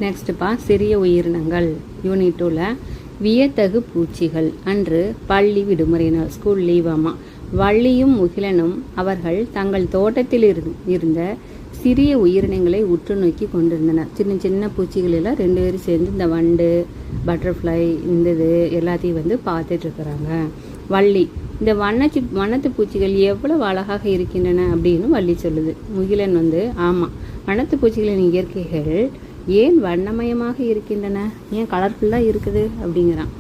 நெக்ஸ்ட்டுப்பா சிறிய உயிரினங்கள் யூனிட் 2ல வியத்தகு பூச்சிகள். அன்று பள்ளி விடுமுறை நாள், ஸ்கூல் லீவாமா. வள்ளியும் முகிலனும் அவர்கள் தங்கள் தோட்டத்தில் இருந்த சிறிய உயிரினங்களை உற்று நோக்கி கொண்டிருந்தனர். சின்ன சின்ன பூச்சிகள் எல்லாம் 2 பேரும் சேர்ந்து இந்த வண்டு, பட்டர்ஃப்ளை, இந்த இது எல்லாத்தையும் வந்து பார்த்துட்டு இருக்கிறாங்க. வள்ளி, இந்த வண்ணத்து பூச்சிகள் எவ்வளவு அழகாக இருக்கின்றன அப்படின்னு வள்ளி சொல்லுது. முகிலன் வந்து, ஆமாம், வண்ணத்து பூச்சிகளின் இயற்கைகள் ஏன் வண்ணமயமாக இருக்கின்றன, ஏன் கலர்ஃபுல்லாக இருக்குது அப்படிங்கிறான்.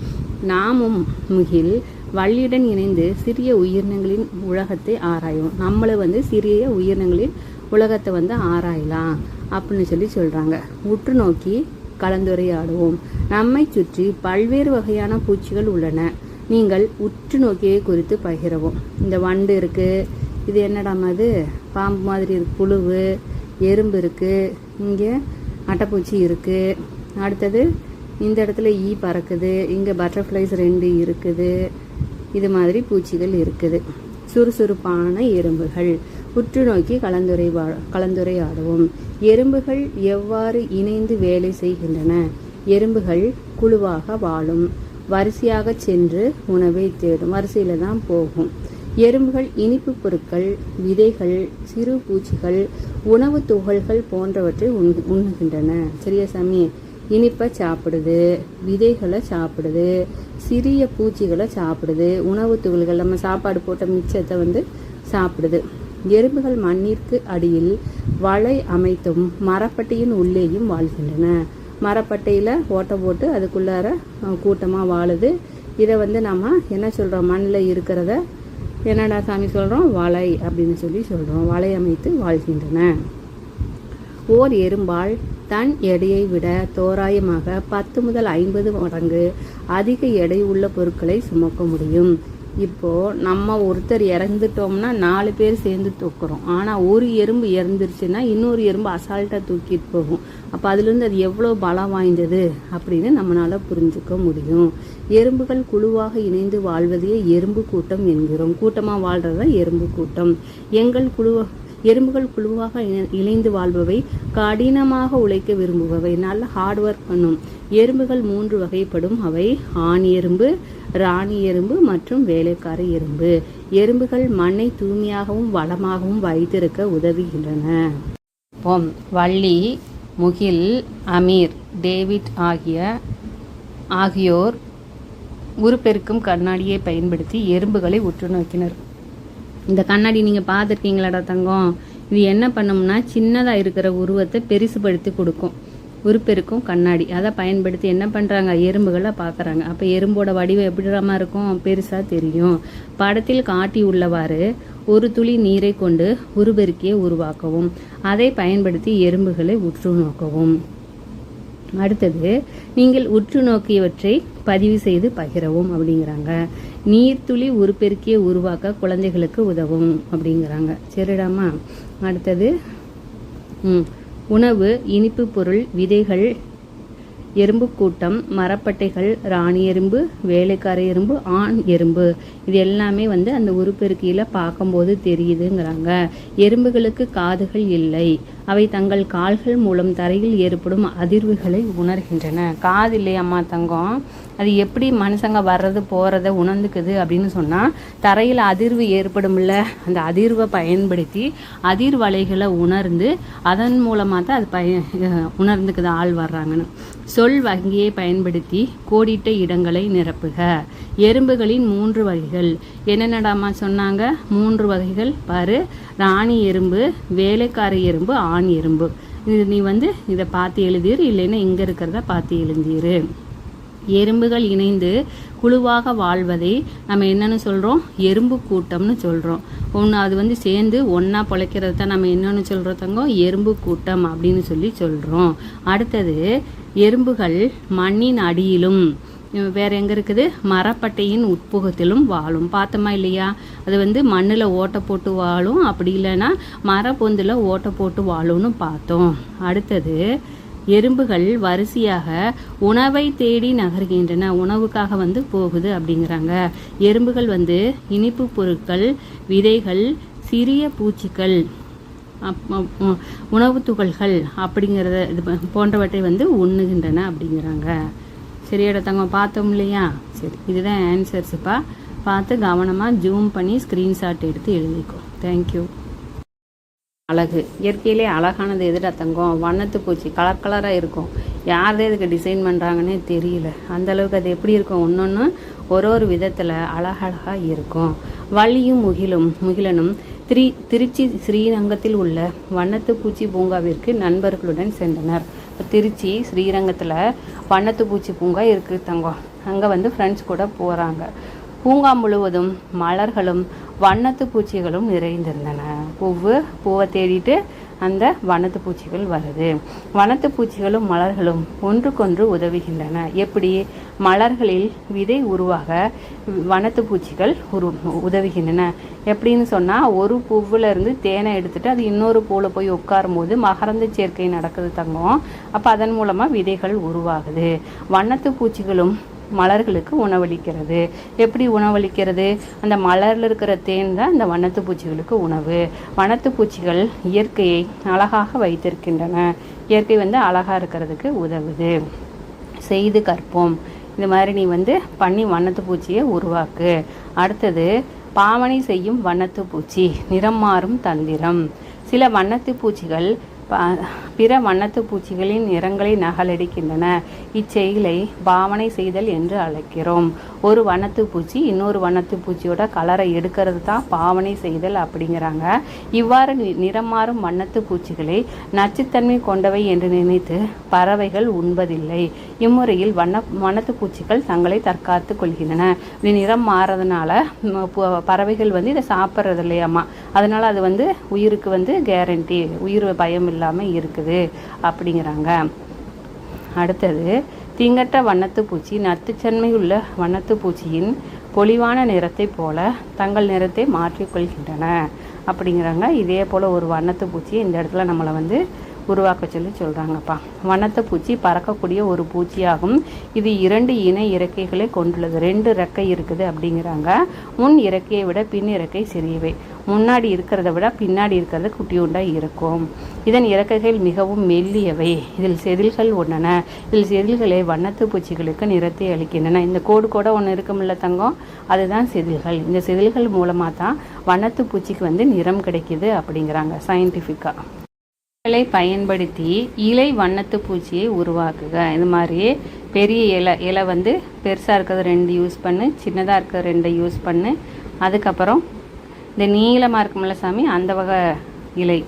நாமும் முகில் வள்ளியுடன் இணைந்து சிறிய உயிரினங்களின் உலகத்தை ஆராயும். நம்மளை வந்து சிறிய உயிரினங்களின் உலகத்தை வந்து ஆராயலாம் அப்படின்னு சொல்கிறாங்க. உற்று நோக்கி கலந்துரையாடுவோம். நம்மை சுற்றி பல்வேறு வகையான பூச்சிகள் உள்ளன. நீங்கள் உற்று நோக்கியை குறித்து பகிரவும். இந்த வண்டு இருக்குது, இது என்னடாமா, அது பாம்பு மாதிரி இருக்கு, புழுவு, எறும்பு இருக்குது, இங்கே அட்டைப்பூச்சி இருக்குது, அடுத்தது இந்த இடத்துல ஈ பறக்குது, இங்கே பட்டர்ஃப்ளைஸ் 2 இருக்குது, இது மாதிரி பூச்சிகள் இருக்குது. சுறுசுறுப்பான எறும்புகள். உற்று நோக்கி கலந்துரையாடுவோம். எறும்புகள் எவ்வாறு இணைந்து வேலை செய்கின்றன? எறும்புகள் குழுவாக வாழும். வரிசையாக சென்று உணவை தேடும். வரிசையில் தான் போகும். எறும்புகள் இனிப்பு பொருட்கள், விதைகள், சிறு பூச்சிகள், உணவு துகள்கள் போன்றவற்றை உண்ணுகின்றன. சரியா சாமி? இனிப்பை சாப்பிடுது, விதைகளை சாப்பிடுது, சிறிய பூச்சிகளை சாப்பிடுது, உணவு துகள்கள் நம்ம சாப்பாடு போட்ட மிச்சத்தை வந்து சாப்பிடுது. எறும்புகள் மண்ணிற்கு அடியில் வலை அமைத்தும் மரப்பட்டையின் உள்ளேயும் வாழ்கின்றன. மரப்பட்டையில் ஓட்டை போட்டு அதுக்குள்ளார கூட்டமாக வாழுது. இதை வந்து நம்ம என்ன சொல்கிறோம், மண்ணில் இருக்கிறத என்னடா சாமி சொல்கிறோம், வலை அப்படின்னு சொல்கிறோம். வலை அமைத்து வாழ்கின்றன. ஓர் எறும்பால் தன் எடையை விட தோராயமாக 10 முதல் 50 மடங்கு அதிக எடை உள்ள பொருட்களை சுமக்க முடியும். இப்போது நம்ம ஒருத்தர் இறந்துட்டோம்னா 4 பேர் சேர்ந்து தூக்குறோம். ஆனால் ஒரு எறும்பு இறந்துருச்சுன்னா இன்னொரு எறும்பு அசால்ட்டாக தூக்கிட்டு போகும். அப்போ அதுலேருந்து அது எவ்வளோ பலம் வாய்ந்தது அப்படின்னு நம்மளால் புரிஞ்சுக்க முடியும். எறும்புகள் குழுவாக இணைந்து வாழ்வதையே எறும்பு கூட்டம் என்கிறோம். கூட்டமாக வாழ்கிறது தான் எறும்பு கூட்டம். எறும்புகள் குழுவாக இணைந்து வாழ்பவை, கடினமாக உழைக்க விரும்புபவை, நல்ல ஹார்ட் ஒர்க் பண்ணும். எறும்புகள் 3 வகைப்படும். அவை ஆண் எறும்பு, ராணி எறும்பு மற்றும் வேலைக்கார எறும்பு. எறும்புகள் மண்ணை தூய்மையாகவும் வளமாகவும் வைத்திருக்க உதவுகின்றன. வள்ளி, முகில், அமீர், டேவிட் ஆகியோர் உருப்பெருக்கும் கண்ணாடியை பயன்படுத்தி எறும்புகளை உற்று நோக்கினர். இந்த கண்ணாடி நீங்கள் பார்த்துருக்கீங்களாடா தங்கம்? இது என்ன பண்ணும்னா சின்னதாக இருக்கிற உருவத்தை பெருசுபடுத்தி கொடுக்கும். உருப்பெருக்கும் கண்ணாடி அதை பயன்படுத்தி என்ன பண்ணுறாங்க, எறும்புகளை பார்க்குறாங்க. அப்போ எறும்போட வடிவம் எப்படிமா இருக்கும், பெருசாக தெரியும். படத்தில் காட்டி உள்ளவாறு ஒரு துளி நீரை கொண்டு உருப்பெருக்கியை உருவாக்கவும், அதை பயன்படுத்தி எறும்புகளை உற்று நோக்கவும். அடுத்தது, நீங்கள் உற்று நோக்கியவற்றை பதிவு செய்து பகிரவும் அப்படிங்கிறாங்க. நீர்த்துளி உருப்பெருக்கியை உருவாக்க குழந்தைகளுக்கு உதவும் அப்படிங்கிறாங்க. சரிடாமா? அடுத்தது, உணவு, இனிப்பு பொருள், விதைகள், எறும்பு கூட்டம், மரப்பட்டைகள், ராணி எறும்பு, வேலைக்கார எறும்பு, ஆண் எறும்பு, இது எல்லாமே வந்து அந்த உருப்பெருக்கியில் பார்க்கும்போது தெரியுதுங்கிறாங்க. எறும்புகளுக்கு காதுகள் இல்லை. அவை தங்கள் கால்கள் மூலம் தரையில் ஏற்படும் அதிர்வுகளை உணர்கின்றன. காது இல்லையம்மா தங்கம், அது எப்படி மனுஷங்க வர்றது போகிறத உணர்ந்துக்குது அப்படின்னு சொன்னால், தரையில் அதிர்வு ஏற்படும்ல, அந்த அதிர்வை பயன்படுத்தி அதிர்வலைகளை உணர்ந்து அதன் மூலமாக தான் அது உணர்ந்துக்குது ஆள் வர்றாங்கன்னு. சொல் வங்கியை பயன்படுத்தி கோடிட்ட இடங்களை நிரப்புக. எறும்புகளின் 3 வகைகள் என்னென்னடாமா சொன்னாங்க? 3 வகைகள் பாரு. ராணி எறும்பு, வேலைக்கார எறும்பு, ஆண் எறும்பு. இது நீ வந்து இதை பார்த்து எழுதிரு, இல்லைன்னா இங்கே இருக்கிறத பார்த்து எழுதிரு. எறும்புகள் இணைந்து குழுவாக வாழ்வதை நம்ம என்னன்னு சொல்கிறோம், எறும்பு கூட்டம்னு சொல்கிறோம். அது வந்து சேர்ந்து ஒன்றா பிழைக்கிறது தான் நம்ம என்னன்னு சொல்கிறோம் தங்கம், எறும்பு கூட்டம் அப்படின்னு சொல்கிறோம். அடுத்தது, எறும்புகள் மண்ணின் அடியிலும் வேற எங்கே இருக்குது, மரப்பட்டையின் உட்புகத்திலும் வாழும். பார்த்தோமா இல்லையா? அது வந்து மண்ணில் ஓட்டை போட்டு வாழும், அப்படி இல்லைன்னா மரப்பொந்தில் ஓட்டை போட்டு வாழும்னு பார்த்தோம். அடுத்தது, எறும்புகள் வரிசையாக உணவை தேடி நகர்கின்றன. உணவுக்காக வந்து போகுது அப்படிங்கிறாங்க. எறும்புகள் வந்து இனிப்பு பொருட்கள், விதைகள், சிறிய பூச்சிகள், உணவு துகள்கள் அப்படிங்கிறத இது போன்றவற்றை வந்து உண்ணுகின்றன அப்படிங்கிறாங்க. சரியாடா தங்கம், பார்த்தோம் இல்லையா? சரி, இதுதான் ஆன்சர்ஸுப்பா. பார்த்து கவனமாக ஜூம் பண்ணி ஸ்க்ரீன்ஷாட் எடுத்து எழுதிக்கோ. தேங்க்யூ. அழகு, இயற்கையிலே அழகானது எதுடா தங்கம்? வண்ணத்து பூச்சி கலர் கலராக இருக்கும். யாரதே இதுக்கு டிசைன் பண்ணுறாங்கன்னே தெரியல. அந்தளவுக்கு அது எப்படி இருக்கும், ஒன்று ஒரு விதத்தில் அழகழகாக இருக்கும். வள்ளியும் முகிலனும் திருச்சி ஸ்ரீரங்கத்தில் உள்ள வண்ணத்து பூச்சி பூங்காவிற்கு நண்பர்களுடன் சென்றனர். திருச்சி ஸ்ரீரங்கத்தில் வண்ணத்து பூச்சி பூங்கா இருக்குது தங்கம். அங்கே வந்து ஃப்ரெண்ட்ஸ் கூட போகிறாங்க. பூங்கா முழுவதும் மலர்களும் வண்ணத்து பூச்சிகளும் நிறைந்திருந்தன. பூவை தேடிட்டு அந்த வண்ணத்து பூச்சிகள் வருது. வண்ணத்து பூச்சிகளும் மலர்களும் ஒன்றுக்கொன்று உதவுகின்றன. எப்படி? மலர்களில் விதை உருவாக வண்ணத்து பூச்சிகள் உதவுகின்றன. எப்படின்னு சொன்னால், ஒரு பூவில் இருந்து தேனை எடுத்துட்டு அது இன்னொரு பூவில் போய் உட்காரும் போது மகரந்த சேர்க்கை நடக்குது தங்கம். அப்போ அதன் மூலமாக விதைகள் உருவாகுது. வண்ணத்து பூச்சிகளும் மலர்களுக்கு உணவளிக்கிறது. எப்படி உணவளிக்கிறது? அந்த மலரில் இருக்கிற தேன் தான் இந்த வண்ணத்து பூச்சிகளுக்கு உணவு. வண்ணத்து பூச்சிகள் இயற்கையை அழகாக வைத்திருக்கின்றன. இயற்கை வந்து அழகாக இருக்கிறதுக்கு உதவுது. செய்து கற்போம். இந்த மாதிரி நீ வந்து பண்ணி வண்ணத்து பூச்சியை உருவாக்கு. அடுத்தது, பாவனை செய்யும் வண்ணத்து பூச்சி, நிறம் மாறும் தந்திரம். சில வண்ணத்து பூச்சிகள் பிற வண்ணத்து பூச்சிகளின் நிறங்களை நகலெடுக்கின்றன. இச்செயலை பாவனை செய்தல் என்று அழைக்கிறோம். ஒரு வண்ணத்து பூச்சி இன்னொரு வண்ணத்து பூச்சியோட கலரை எடுக்கிறது தான் பாவனை செய்தல் அப்படிங்கிறாங்க. இவ்வாறு நிறம் மாறும் வண்ணத்து பூச்சிகளை நச்சுத்தன்மை கொண்டவை என்று நினைத்து பறவைகள் உண்பதில்லை. இம்முறையில் வண்ணத்து பூச்சிகள் தங்களை தற்காத்து கொள்கின்றன. இது நிறம் மாறதுனால பறவைகள் வந்து இதை சாப்பிட்றது இல்லையாம்மா. அதனால அது வந்து உயிருக்கு வந்து கேரண்டி, உயிர் பயம் இல்லாமல் இருக்குது அப்படிங்கிறாங்க. அடுத்தது, தீங்கற்ற வண்ணத்து பூச்சி நச்சுத்தன்மை உள்ள வண்ணத்து பூச்சியின் பொலிவான நிறத்தை போல தங்கள் நிறத்தை மாற்றிக்கொள்கின்றன அப்படிங்கிறாங்க. இதே போல் ஒரு வண்ணத்து பூச்சி இந்த இடத்துல நம்மளை வந்து உருவாக்க சொல்கிறாங்கப்பா. வண்ணத்து பூச்சி பறக்கக்கூடிய ஒரு பூச்சியாகும். இது 2 இணை இறக்கைகளை கொண்டுள்ளது. 2 இறக்கை இருக்குது அப்படிங்கிறாங்க. முன் இறக்கையை விட பின் இறக்கை சிறியவை. முன்னாடி இருக்கிறத விட பின்னாடி இருக்கிறது குட்டியுண்டாக இருக்கும். இதன் இறக்கைகள் மிகவும் மெல்லியவை. இதில் செதில்கள் உள்ளன. இதில் செதில்களை வண்ணத்து பூச்சிகளுக்கு நிறத்தை அளிக்கின்றன. இந்த கோடு ஒன்று இருக்குமில்ல தங்கம், அதுதான் செதில்கள். இந்த செதில்கள் மூலமாக தான் வண்ணத்து பூச்சிக்கு வந்து நிறம் கிடைக்கிது அப்படிங்கிறாங்க சயின்டிஃபிக்காக. பயன்படுத்தி இலை வண்ணத்து பூச்சியை உருவாக்குக. இது மாதிரி பெரிய இலை வந்து பெருசாக இருக்கிறது 2 யூஸ் பண்ணு, சின்னதாக இருக்கிறது 2 யூஸ் பண்ணு. அதுக்கப்புறம் இந்த நீளமாக இருக்கும்ல சாமி, அந்த வகை இலை.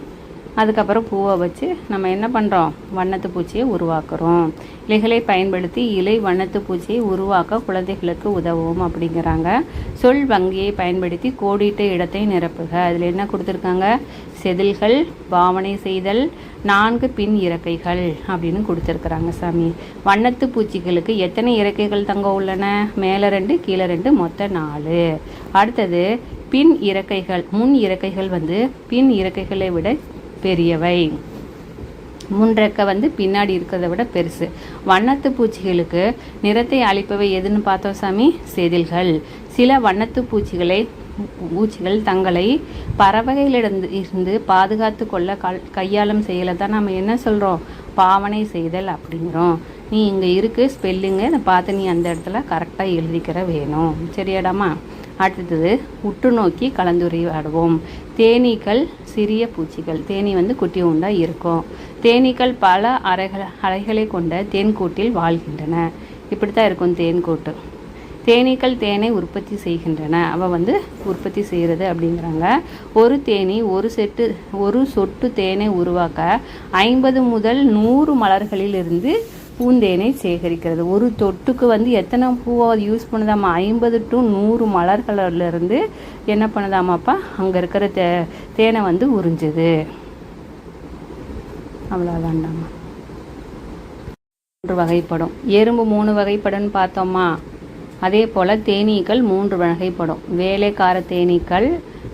அதுக்கப்புறம் பூவை வச்சு நம்ம என்ன பண்ணுறோம், வண்ணத்து பூச்சியை உருவாக்குறோம். இலைகளை பயன்படுத்தி இலை வண்ணத்து பூச்சியை உருவாக்க குழந்தைகளுக்கு உதவும் அப்படிங்கிறாங்க. சொல் வங்கியை பயன்படுத்தி கோடிட்ட இடத்தை நிரப்புக. அதில் என்ன கொடுத்துருக்காங்க? செதில்கள், பாவனை செய்தல், 4 பின் இறக்கைகள் அப்படின்னு கொடுத்துருக்குறாங்க சாமி. வண்ணத்து பூச்சிகளுக்கு எத்தனை இறக்கைகள் தங்க உள்ளன? மேலே 2, கீழே 2, மொத்தம் 4. அடுத்தது, பின் இறக்கைகள். முன் இறக்கைகள் வந்து பின் இறக்கைகளை விட பெரியவை. முன்ரெக்கை வந்து பின்னாடி இருக்கிறத விட பெருசு. வண்ணத்து பூச்சிகளுக்கு நிறத்தை அளிப்பவை எதுன்னு பார்த்தோம் சாமி? செதில்கள். சில வண்ணத்து பூச்சிகள் தங்களை பறவைகளிடந்து பாதுகாத்து கொள்ள கையாளும் செயலை தான் நம்ம என்ன சொல்கிறோம்? பாவனை செய்தல் அப்படிங்கிறோம். நீ இங்கே இருக்குது ஸ்பெல்லிங்கு, அதை பார்த்து நீ அந்த இடத்துல கரெக்டாக எழுதிக்கிற வேணும். சரியாடாமா? அடுத்தது, உற்று நோக்கி கலந்துரையாடுவோம். தேனீக்கள் சிறிய பூச்சிகள். தேனீ வந்து குட்டி உண்டாக இருக்கும். தேனீக்கள் பல அறைகளை கொண்ட தேன்கூட்டில் வாழ்கின்றன. இப்படி தான் இருக்கும் தேன்கூட்டு. தேனீக்கள் தேனை உற்பத்தி செய்கின்றன. அவள் வந்து உற்பத்தி செய்கிறது அப்படிங்கிறாங்க. ஒரு தேனீ ஒரு சொட்டு தேனை உருவாக்க 50 முதல் 100 மலர்களிலிருந்து பூந்தேனை சேகரிக்கிறது. ஒரு தொட்டுக்கு வந்து எத்தனை பூவை யூஸ் பண்ணுதாமா? 50 to 100 மலர்களிலிருந்து என்ன பண்ணுதாமாப்பா, அங்கே இருக்கிற தேனை வந்து உறிஞ்சுது. அவ்வளோதாண்டாமா. 3 வகைப்படும். எறும்பு 3 வகைப்படும்னு பார்த்தோமா? அதே போல் தேனீக்கள் 3 வகைப்படும். வேலைக்கார தேனீக்கள்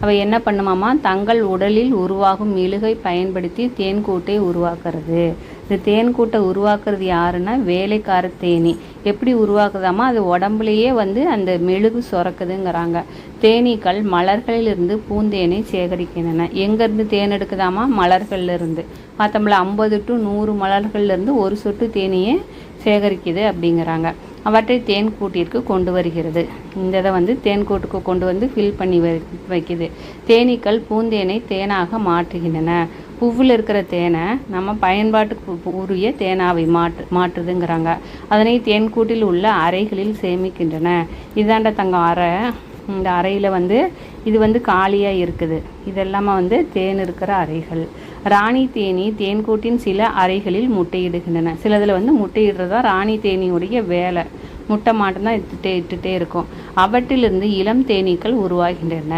அவை என்ன பண்ணுமாமா? தங்கள் உடலில் உருவாகும் மெழுகை பயன்படுத்தி தேன்கூட்டை உருவாக்குறது. இந்த தேன் கூட்டை உருவாக்குறது யாருன்னா வேலைக்கார தேனி. எப்படி உருவாக்குதாமா, அது உடம்புலையே வந்து அந்த மெழுகு சுரக்குதுங்கிறாங்க. தேனீக்கள் மலர்களிலிருந்து பூந்தேனை சேகரிக்கின்றன. எங்கேருந்து தேன் எடுக்குதாமா, மலர்கள்லேருந்து. பார்த்தோம்ல 50 to 100 மலர்கள்லேருந்து ஒரு சொட்டு தேனியே சேகரிக்குது அப்படிங்கிறாங்க. அவற்றை தேன் கூட்டிற்கு கொண்டு வருகிறது. இந்த இதை வந்து தேன் கூட்டுக்கு கொண்டு வந்து ஃபில் பண்ணி வைக்குது. தேனீக்கள் பூந்தேனை தேனாக மாற்றுகின்றன. பூவில் இருக்கிற தேனை நம்ம பயன்பாட்டுக்கு உரிய தேனாவை மாற்றுதுங்கிறாங்க. அதனை தேன் கூட்டில் உள்ள அறைகளில் சேமிக்கின்றன. இதாண்ட தங்கம் அறை. இந்த அறையில் வந்து இது வந்து காலியாக இருக்குது. இதெல்லாம வந்து தேன் இருக்கிற அறைகள். ராணி தேனி தேன்கூட்டின் சில அறைகளில் முட்டையிடுகின்றன. சிலதில் வந்து முட்டையிடுறதா ராணி தேனியுடைய வேலை. முட்டை மாட்டம்தான் இட்டுட்டே இருக்கும். அவற்றிலிருந்து இளம் தேனீக்கள் உருவாகின்றன.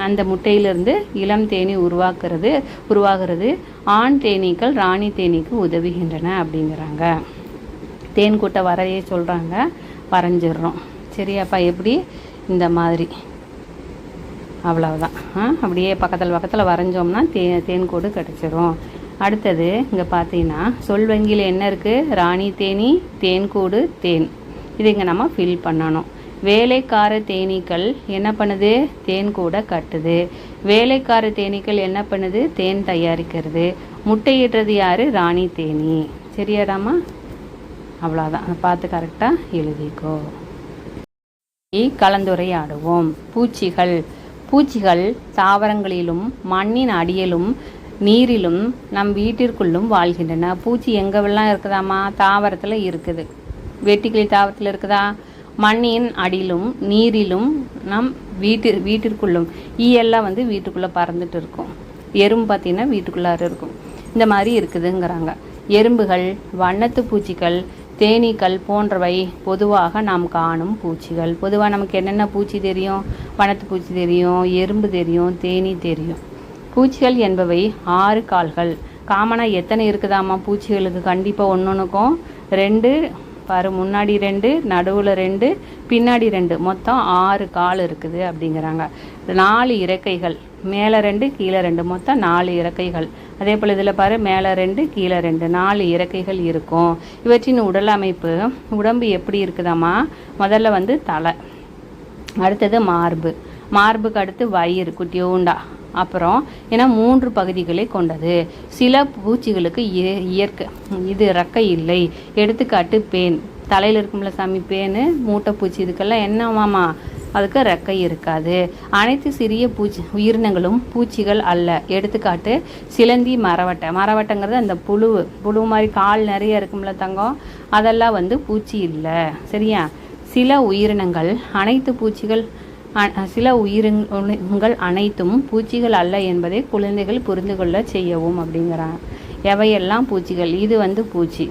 அந்த முட்டையிலிருந்து இளம் தேனி உருவாகிறது. ஆண் தேனீக்கள் ராணி தேனீக்கு உதவுகின்றன அப்படிங்கிறாங்க. தேன்கூட்டை வரைய சொல்கிறாங்க, வரைஞ்சிடுறோம். சரியாப்பா? எப்படி? இந்த மாதிரி. அவ்வளவுதான். அப்படியே பக்கத்தில் வரைஞ்சோம்னா தேன்கூடு கிடச்சிரும். அடுத்தது இங்கே பார்த்தீங்கன்னா சொல் வங்கியில் என்ன இருக்குது? ராணி தேனி, தேன்கூடு, தேன். இது இங்கே நம்ம ஃபில் பண்ணணும். வேலைக்கார தேனீக்கள் என்ன பண்ணுது? தேன்கூடை கட்டுது. வேலைக்கார தேனீக்கள் என்ன பண்ணுது? தேன் தயாரிக்கிறது. முட்டையிடுறது யார்? ராணி தேனி. சரியாடாமா? அவ்வளோதான். பார்த்து கரெக்டாக எழுதிக்கோ. கலந்துரையாடுவோம். பூச்சிகள் தாவரங்களிலும் மண்ணின் அடியிலும் நீரிலும் நம் வீட்டிற்குள்ளும் வாழ்கின்றன. பூச்சி எங்கெல்லாம் இருக்குதாமா? தாவரத்தில் இருக்குது. வெட்டிக்கிளி தாவரத்தில் இருக்குதா? மண்ணின் அடியிலும் நீரிலும் நம் வீட்டிற்குள்ளும். ஈயெல்லாம் வந்து வீட்டுக்குள்ளே பறந்துட்டு இருக்கும். எறும்பு பார்த்திங்கன்னா வீட்டுக்குள்ளார இருக்கும். இந்த மாதிரி இருக்குதுங்கிறாங்க. எறும்புகள், வண்ணத்து பூச்சிகள், தேனீக்கள் போன்றவை பொதுவாக நாம் காணும் பூச்சிகள். பொதுவாக நமக்கு என்னென்ன பூச்சி தெரியும்? வண்ணத்து பூச்சி தெரியும், எறும்பு தெரியும், தேனி தெரியும். பூச்சிகள் என்பவை 6 கால்கள். காமனாக எத்தனை இருக்குதாமா பூச்சிகளுக்கு? கண்டிப்பாக ஒன்றுக்கும் 2 பாரு. முன்னாடி 2, நடுவில் 2, பின்னாடி 2, மொத்தம் 6 கால் இருக்குது அப்படிங்கிறாங்க. 4 இறக்கைகள். மேலே 2, கீழே 2, மொத்தம் 4 இறக்கைகள். அதே போல் இதில் பாரு, மேலே 2, கீழே 2, 4 இறக்கைகள் இருக்கும். இவற்றின் உடம்பு எப்படி இருக்குதாம்மா? முதல்ல வந்து தலை, அடுத்தது மார்புக்கு அடுத்து வயிறு குட்டியோண்டா, அப்புறம் ஏன்னா 3 பகுதிகளை கொண்டது. சில பூச்சிகளுக்கு இது ரெக்கை இல்லை. எடுத்துக்காட்டு பேன். தலையில் இருக்கும்ல சாமி பேனு, மூட்டைப்பூச்சி, இதுக்கெல்லாம் என்னவாமா? அதுக்கு ரெக்கை இருக்காது. அனைத்து சிறிய உயிரினங்களும் பூச்சிகள் அல்ல. எடுத்துக்காட்டு சிலந்தி, மரவட்டைங்கிறது அந்த புழு மாதிரி கால் நிறைய இருக்கும்ல தங்கம், அதெல்லாம் வந்து பூச்சி இல்லை. சரியா? சில உயிரினங்கள் அனைத்தும் பூச்சிகள் அல்ல என்பதை குழந்தைகள் புரிந்து கொள்ள செய்யவும் அப்படிங்கிறாங்க. எவையெல்லாம் பூச்சிகள்? இது வந்து பூச்சி,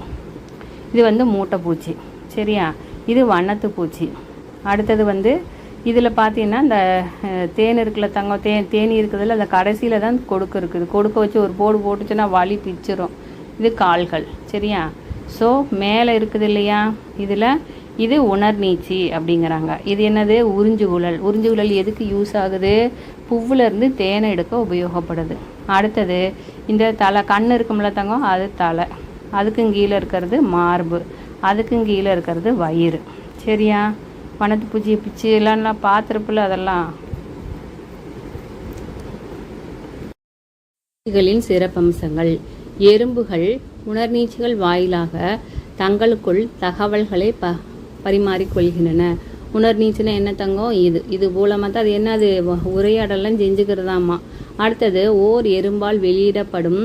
இது வந்து மூட்டைப்பூச்சி. சரியா? இது வண்ணத்து பூச்சி. அடுத்தது வந்து இதில் பார்த்தீங்கன்னா இந்த தேன் இருக்குல்ல தங்கம், தேனி இருக்குதுல்ல, அந்த கடைசியில் தான் கொடுக்கு இருக்குது. கொடுக்க வச்சு ஒரு போட்டுச்சுன்னா வலி பிச்சிரும். இது கால்கள். சரியா? ஸோ மேலே இருக்குது இல்லையா, இது உணர்நீச்சி அப்படிங்கிறாங்க. இது என்னது? உறிஞ்சுகுழல் எதுக்கு யூஸ் ஆகுது? பூவிலேருந்து தேனை எடுக்க உபயோகப்படுது. அடுத்தது இந்த கண் இருக்கும்ல தங்கம், அது தலை. அதுக்கும் கீழே இருக்கிறது மார்பு, அதுக்கும் கீழே இருக்கிறது வயிறு. சரியா? வண்ணத்து பூச்சி பிச்சு எல்லாம் பார்த்துருப்பில்ல. அதெல்லாம் பூச்சிகளின் சிறப்பம்சங்கள். எறும்புகள் உணர்நீச்சிகள் வாயிலாக தங்களுக்குள் தகவல்களை பரிமாறிக்கொள்கின்றன. உணர்நீச்சுன்னா என்ன தங்கம்? இது மூலமாக தான் அது என்னது உரையாடலாம் செஞ்சுக்கிறதாமா. அடுத்தது ஓர் எறும்பால் வெளியிடப்படும்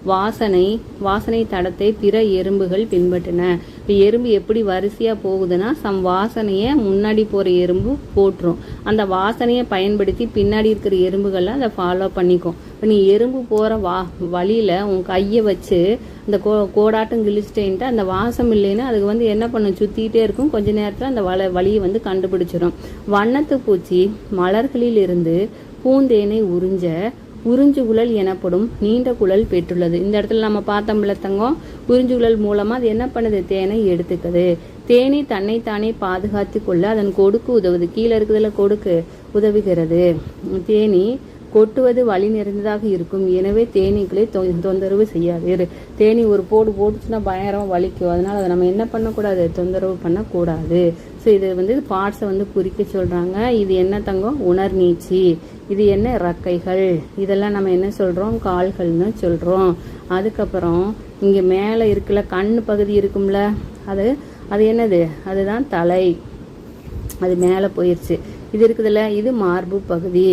வாசனை தடத்தை பிற எறும்புகள் பின்பற்றின. இப்போ எறும்பு எப்படி வரிசையாக போகுதுன்னா, வாசனையை முன்னாடி போகிற எறும்பு போட்டுரும். அந்த வாசனையை பயன்படுத்தி பின்னாடி இருக்கிற எறும்புகள்லாம் அதை ஃபாலோ பண்ணிக்கும். இப்போ நீ எறும்பு போகிற வழியில் உன் கையை வச்சு அந்த கோடாட்டம் கிழிச்சிட்டேன்ட்டு அந்த வாசம் இல்லைன்னா அதுக்கு வந்து என்ன பண்ணும்? சுற்றிக்கிட்டே இருக்கும். கொஞ்ச நேரத்தில் அந்த வழியை வந்து கண்டுபிடிச்சிடும். வண்ணத்து பூச்சி மலர்களில் இருந்து பூந்தேனை உறிஞ்சுகுழல் எனப்படும் நீண்ட குழல் பெற்றுள்ளது. இந்த இடத்துல நம்ம பார்த்தோம்ல தங்கம், உறிஞ்சுகுழல் மூலமா அது என்ன பண்ணுது? தேனை எடுத்துக்குது. தேனி தன்னைத்தானே பாதுகாத்து கொள்ள அதன் கொடுக்கு உதவுது. கீழே இருக்குதுல கொடுக்கு உதவுகிறது. தேனி கொட்டுவது வலி நிறைந்ததாக இருக்கும். எனவே தேனீக்களை தொந்தரவு செய்யாது. தேனீ ஒரு போட்டுச்சுன்னா பயங்கரமாக வலிக்கும். அதனால் அதை நம்ம என்ன பண்ணக்கூடாது, தொந்தரவு பண்ணக்கூடாது. ஸோ இது பார்ட்ஸை குறிக்க சொல்கிறாங்க. இது என்ன தங்கம், உணர்நீச்சி. இது என்ன, இறக்கைகள். இதெல்லாம் நம்ம என்ன சொல்கிறோம், கால்கள்னு சொல்கிறோம். அதுக்கப்புறம் இங்கே மேலே இருக்குல்ல, கண் பகுதி இருக்கும்ல, அது என்னது, அதுதான் தலை. அது மேலே போயிடுச்சு. இது இருக்குதுல்ல, இது மார்பு பகுதி.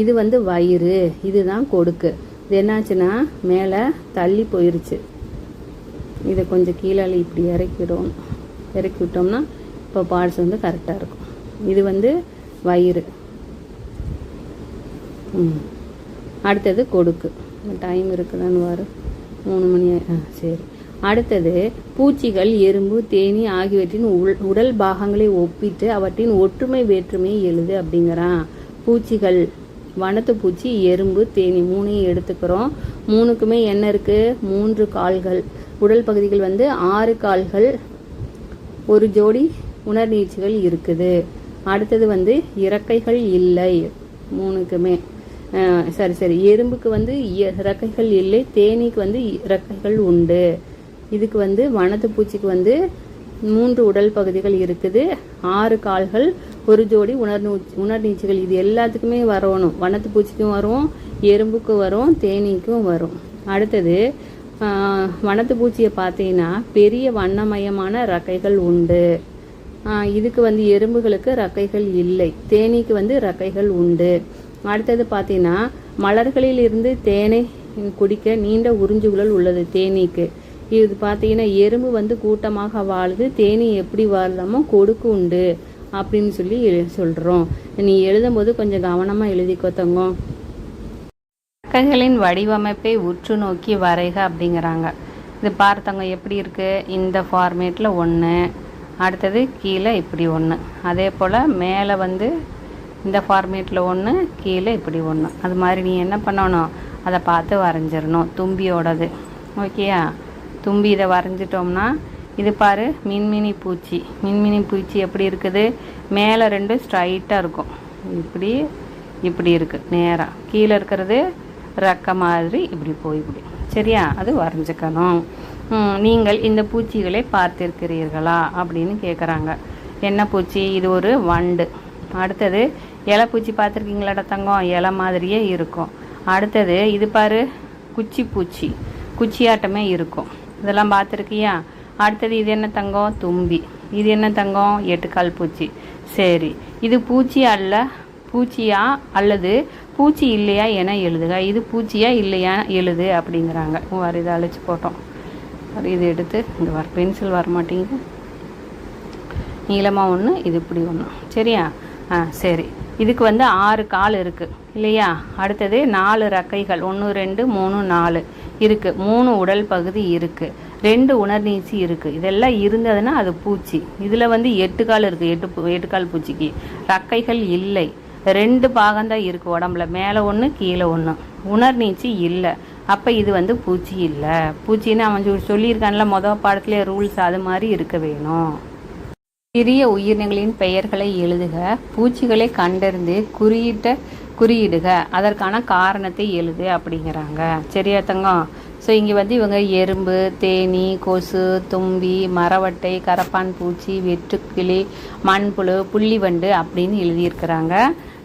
இது வயிறு. இதுதான் கொடுக்கு. இது என்னாச்சுன்னா மேலே தள்ளி போயிருச்சு. இதை கொஞ்சம் கீழே இப்படி இறக்கி விட்டோம்னா இப்போ பார்ட்ஸ் கரெக்டாக இருக்கும். இது வயிறு. அடுத்தது கொடுக்கு. டைம் இருக்குதான்னு வாரு, 3 மணி. சரி. அடுத்தது பூச்சிகள், எறும்பு, தேனீ ஆகியவற்றின் உடல் பாகங்களை ஒப்பிட்டு அவற்றின் ஒற்றுமை வேற்றுமையை எழுது அப்படிங்கிறான். பூச்சிகள், வனத்து பூச்சி, எறும்பு, தேனீ 3ஐயும் எடுத்துக்கிறோம். 3க்குமே என்ன இருக்கு, 3 கால்கள். உடல் பகுதிகள் 6 கால்கள், 1 ஜோடி உணர்நீட்சிகள் இருக்குது. அடுத்தது இறக்கைகள் இல்லை 3க்குமே. சரி. எறும்புக்கு இறக்கைகள் இல்லை, தேனீக்கு இறக்கைகள் உண்டு. இதுக்கு வனத்து பூச்சிக்கு 3 உடல் பகுதிகள் இருக்குது, 6 கால்கள், 1 ஜோடி உணர்நீட்சிகள். இது எல்லாத்துக்குமே வரணும். வனத்து பூச்சிக்கும் வரும், எறும்புக்கும் வரும், தேனீக்கும் வரும். அடுத்தது வனத்து பூச்சியை பார்த்தீங்கன்னா பெரிய வண்ணமயமான இறக்கைகள் உண்டு. இதுக்கு எறும்புகளுக்கு இறக்கைகள் இல்லை, தேனீக்கு இறக்கைகள் உண்டு. அடுத்தது பார்த்தீங்கன்னா மலர்களில் இருந்து தேனை குடிக்க நீண்ட உறிஞ்சுகுழல் உள்ளது தேனீக்கு. இது பார்த்தீங்கன்னா எறும்பு கூட்டமாக வாழுது, தேனீ எப்படி வாழலாமோ கொடுக்கு உண்டு அப்படின்னு சொல்கிறோம். நீ எழுதும் போது கொஞ்சம் கவனமாக எழுதிக்கோ தங்கம். இறக்கைகளின் வடிவமைப்பை உற்று நோக்கி வரைக அப்படிங்கிறாங்க. இது பார்த்தவங்க எப்படி இருக்குது, இந்த ஃபார்மேட்டில் 1, அடுத்தது கீழே இப்படி 1, அதே போல் மேலே இந்த ஃபார்மேட்டில் 1, கீழே இப்படி 1. அது மாதிரி நீ என்ன பண்ணணும், அதை பார்த்து வரைஞ்சிடணும். தும்பியோடது ஓகேயா. தும்பி இதை வரைஞ்சிட்டோம்னா இது பாரு, மின்மினி பூச்சி எப்படி இருக்குது, மேலே 2 ஸ்ட்ரைட்டாக இருக்கும், இப்படி இருக்குது நேராக. கீழே இருக்கிறது ரெக்க மாதிரி இப்படி சரியா, அது வரைஞ்சிக்கணும். நீங்கள் இந்த பூச்சிகளை பார்த்திருக்கிறீர்களா அப்படின்னு கேட்குறாங்க. என்ன பூச்சி, இது ஒரு வண்டு. அடுத்தது இலை பூச்சி பார்த்துருக்கீங்களாடா தங்கம், இலை மாதிரியே இருக்கும். அடுத்தது இது பாரு, குச்சி பூச்சி, குச்சியாட்டமே இருக்கும். இதெல்லாம் பார்த்துருக்கியா. அடுத்தது இது என்ன தங்கம், தும்பி. இது என்ன தங்கம், 8 கால் பூச்சி. சரி, இது பூச்சியா அல்லது பூச்சி இல்லையா என எழுதுக. இது பூச்சியா இல்லையா எழுது அப்படிங்கிறாங்க. இதை அழைச்சி போட்டோம். இது எடுத்து இங்கே பென்சில் வரமாட்டேங்குது. நீளமாக 1, இது இப்படி 1. சரியா. சரி. இதுக்கு 6 கால் இருக்குது இல்லையா. அடுத்தது 4 ரெக்கைகள், 1 2 3 4 இருக்குது. 3 உடல் பகுதி இருக்குது, 2 உணர்நீச்சி இருக்குது. இதெல்லாம் இருந்ததுன்னா அது பூச்சி. இதில் 8 கால் இருக்குது. 8 கால் பூச்சிக்கு ரெக்கைகள் இல்லை, 2 பாகம்தான் இருக்குது உடம்புல, மேலே 1 கீழே 1. உணர்நீச்சி இல்லை, அப்போ இது பூச்சி இல்லை. பூச்சின்னு அவன் சொல்லியிருக்கான்ல மொதல் பாடத்துலேயே ரூல்ஸ், அது மாதிரி இருக்க வேணும். சிறிய உயிரினங்களின் பெயர்களை எழுதுக. பூச்சிகளை கண்டறிந்து குறியிடுக. அதற்கான காரணத்தை எழுது அப்படிங்கிறாங்க. சரியா தங்கம். ஸோ இங்கே இவங்க எறும்பு, தேனீ, கொசு, தும்பி, மரவட்டை, கரப்பான் பூச்சி, வெட்டுக்கிளி, மண்புழு, புள்ளிவண்டு அப்படின்னு எழுதியிருக்கிறாங்க.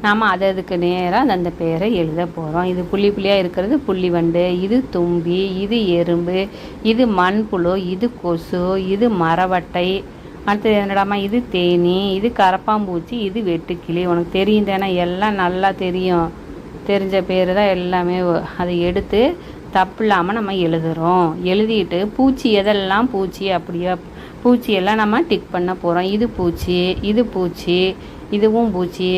நாம் அதுக்கு நேராக அந்த பெயரை எழுத போகிறோம். இது புள்ளியாக இருக்கிறது புள்ளிவண்டு, இது தும்பி, இது எறும்பு, இது மண்புழு, இது கொசு, இது மரவட்டை. அடுத்தது என்னடாமா, இது தேனீ, இது கரப்பாம்பூச்சி, இது வெட்டுக்கிளி. உனக்கு தெரியும் தானே, எல்லாம் நல்லா தெரியும். தெரிஞ்ச பேர் தான் எல்லாமே. அதை எடுத்து தப்பு இல்லாமல் நம்ம எழுதுகிறோம். எழுதிட்டு பூச்சி எதெல்லாம் பூச்சி அப்படியே பூச்சியெல்லாம் நம்ம டிக் பண்ண போகிறோம். இது பூச்சி, இது பூச்சி, இதுவும் பூச்சி.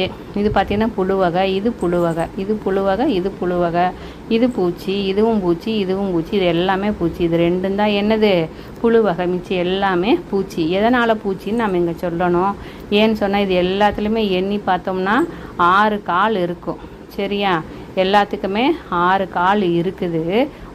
இது பார்த்திங்கன்னா புழுவகை, இது புழுவகை, இது புழுவகை, இது புழுவகை, இது பூச்சி, இதுவும் பூச்சி, இதுவும் பூச்சி. இது எல்லாமே பூச்சி. இது 2 தான் என்னது, புழுவகை. மிச்சம் எல்லாமே பூச்சி. எதனால் பூச்சின்னு நம்ம இங்கே சொல்லணும். ஏன்னு சொன்னால் இது எல்லாத்துலேயுமே எண்ணி பார்த்தோம்னா 6 கால் இருக்கும். சரியா. எல்லாத்துக்குமே 6 கால் இருக்குது,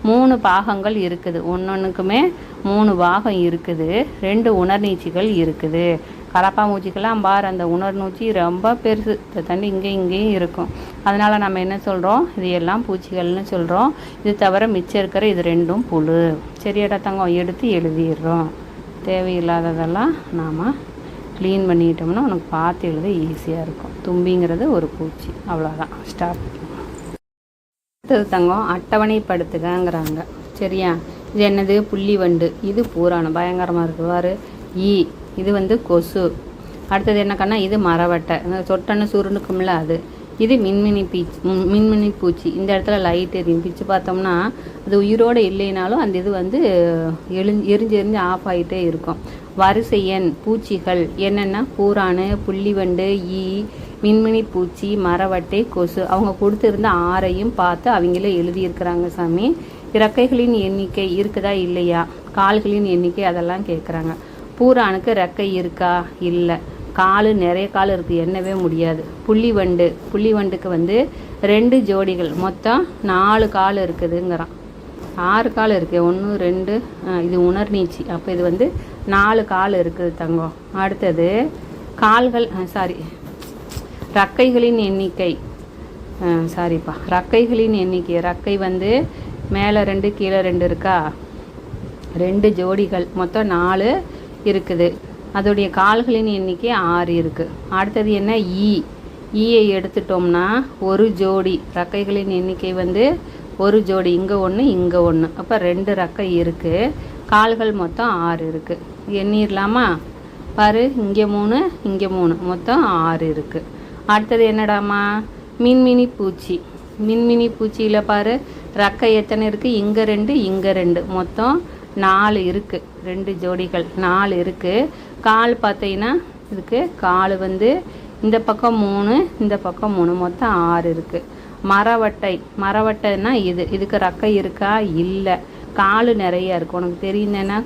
3 பாகங்கள் இருக்குது. ஒன்னொன்றுக்குமே 3 பாகம் இருக்குது, 2 உணர்நீட்சிகள் இருக்குது. கரப்பாம்பூச்சிக்கெல்லாம் பார் அந்த உணர்நூச்சி ரொம்ப பெருசு, தண்ணி இங்கேயும் இருக்கும். அதனால் நம்ம என்ன சொல்கிறோம், இது எல்லாம் பூச்சிகள்னு சொல்கிறோம். இது தவிர மிச்சம் இருக்கிற இது 2ம் புழு. சரியாடா தங்கம், எடுத்து எழுதிடுறோம். தேவையில்லாததெல்லாம் நாம் க்ளீன் பண்ணிட்டோம்னா உனக்கு பார்த்து எழுத ஈஸியாக இருக்கும். தும்பிங்கிறது ஒரு பூச்சி, அவ்வளோதான். ஸ்டார்ட். அடுத்தது தங்கம், அட்டவணைப்படுத்துகங்கிறாங்க. சரியா, இது என்னது, புள்ளி வண்டு. இது பூரானம் பயங்கரமாக இருக்குது பாரு. இது கொசு. அடுத்தது என்ன கண்ணா, இது மரவட்டை, சொட்டன்னு சுருணுக்கும்ல அது. இது மின்மினி பூச்சி. இந்த இடத்துல லைட் எரியும், பிச்சு பார்த்தோம்னா அது உயிரோடு இல்லைனாலும் அந்த இது எரிஞ்சு ஆஃப் ஆகிட்டே இருக்கும். வரிசை எண் பூச்சிகள் என்னென்னா பூரானு, புள்ளிவண்டு, மின்மினி பூச்சி, மரவட்டை, கொசு. அவங்க கொடுத்துருந்த 6ஐயும் பார்த்து அவங்களே எழுதியிருக்கிறாங்க சாமி. இறக்கைகளின் எண்ணிக்கை இருக்குதா இல்லையா, கால்களின் எண்ணிக்கை அதெல்லாம் கேட்குறாங்க. பூரானுக்கு ரெக்கை இருக்கா, இல்லை. நிறைய கால் இருக்குது, எண்ணவே முடியாது. புள்ளிவண்டுக்கு 2 ஜோடிகள், மொத்தம் 4 கால் இருக்குதுங்கிறான். 6 கால் இருக்குது, 1 2, இது உணர்நீச்சி. அப்போ இது 4 கால் இருக்குது தங்கம். அடுத்தது கால்கள், ரக்கைகளின் எண்ணிக்கை. ரக்கைகளின் எண்ணிக்கை. ரக்கை மேலே 2 கீழே 2 இருக்கா, 2 ஜோடிகள், மொத்தம் 4 இருக்குது. அதோடைய கால்களின் எண்ணிக்கை 6 இருக்குது. அடுத்தது என்ன, ஈயை எடுத்துட்டோம்னா 1 ஜோடி. ரக்கைகளின் எண்ணிக்கை 1 ஜோடி, இங்கே 1 இங்கே 1, அப்போ 2 ரக்கை இருக்குது. கால்கள் மொத்தம் 6 இருக்குது. எண்ணிடலாமா பாரு, இங்கே 3 இங்கே 3, மொத்தம் 6 இருக்குது. அடுத்தது என்னடாமா, மின்மினி பூச்சி. மின்மினி பூச்சியில் பாரு, ரக்கை எத்தனை இருக்குது, இங்கே 2 இங்கே 2, மொத்தம் 4 இருக்குது. 2 ஜோடிகள் 4 இருக்குது. கால் பார்த்தீங்கன்னா இதுக்கு கால் இந்த பக்கம் 3 இந்த பக்கம் 3, மொத்தம் 6 இருக்குது. மரவட்டைன்னா இதுக்கு ரக்கை இருக்கா, இல்லை. கால் நிறையா இருக்குது. உனக்கு தெரியுதுன்னா